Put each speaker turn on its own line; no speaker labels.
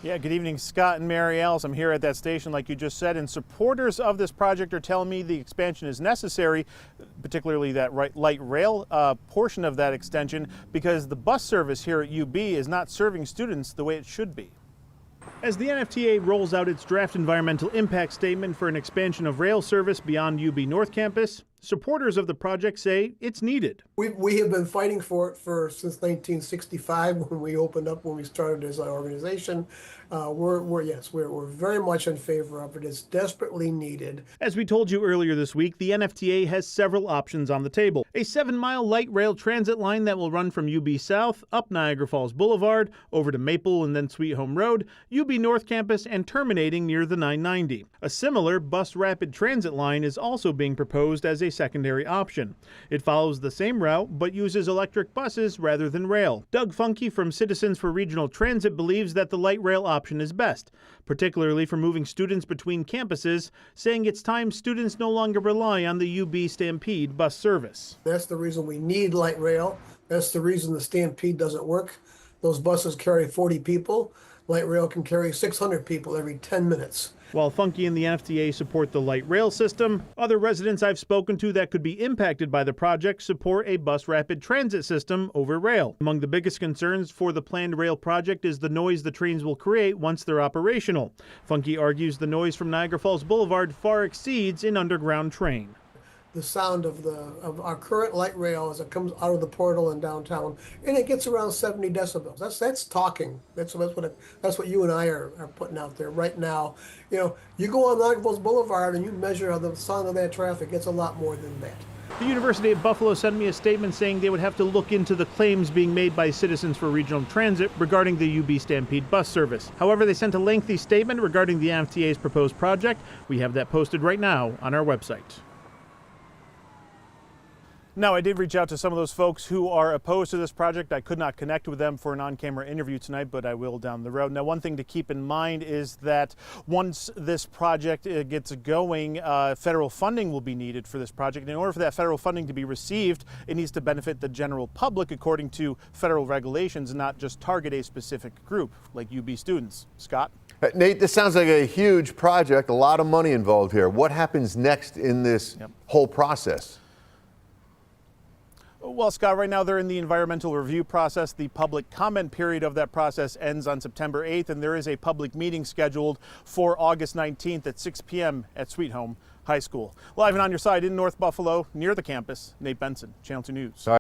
Yeah, good evening, Scott and Mary Alice. I'm here at that station, like you just said, and supporters of this project are telling me the expansion is necessary, particularly that light rail portion of that extension, because the bus service here at UB is not serving students the way it should be. As the NFTA rolls out its draft environmental impact statement for an expansion of rail service beyond UB North Campus, supporters of the project say it's needed.
We have been fighting for it since 1965 when we started as an organization. We're very much in favor of it. It's desperately needed.
As we told you earlier this week, the NFTA has several options on the table. A 7-mile light rail transit line that will run from UB South, up Niagara Falls Boulevard, over to Maple and then Sweet Home Road, UB North Campus, and terminating near the 990. A similar bus rapid transit line is also being proposed as a secondary option. It follows the same route but uses electric buses rather than rail. Doug Funke from Citizens for Regional Transit believes that the light rail option is best, particularly for moving students between campuses, saying it's time students no longer rely on the UB Stampede bus service.
That's the reason we need light rail. That's the reason the Stampede doesn't work. Those buses carry 40 people. Light rail can carry 600 people every 10 minutes.
While Funke and the NFTA support the light rail system, other residents I've spoken to that could be impacted by the project support a bus rapid transit system over rail. Among the biggest concerns for the planned rail project is the noise the trains will create once they're operational. Funke argues the noise from Niagara Falls Boulevard far exceeds an underground train.
The sound of our current light rail as it comes out of the portal in downtown, and it gets around 70 decibels. That's talking. That's what you and I are putting out there right now. You know, you go on Niagara Falls Boulevard and you measure the sound of that traffic. It's a lot more than that.
The University of Buffalo sent me a statement saying they would have to look into the claims being made by Citizens for Regional Transit regarding the UB Stampede bus service. However, they sent a lengthy statement regarding the NFTA's proposed project. We have that posted right now on our website. Now, I did reach out to some of those folks who are opposed to this project. I could not connect with them for an on-camera interview tonight, but I will down the road. Now, one thing to keep in mind is that once this project gets going, federal funding will be needed for this project. In order for that federal funding to be received, it needs to benefit the general public according to federal regulations and not just target a specific group like UB students. Scott?
Nate, this sounds like a huge project, a lot of money involved here. What happens next in this whole process?
Well, Scott, right now they're in the environmental review process. The public comment period of that process ends on September 8th, and there is a public meeting scheduled for August 19th at 6 p.m. at Sweet Home High School. Live and on your side in North Buffalo, near the campus, Nate Benson, Channel 2 News.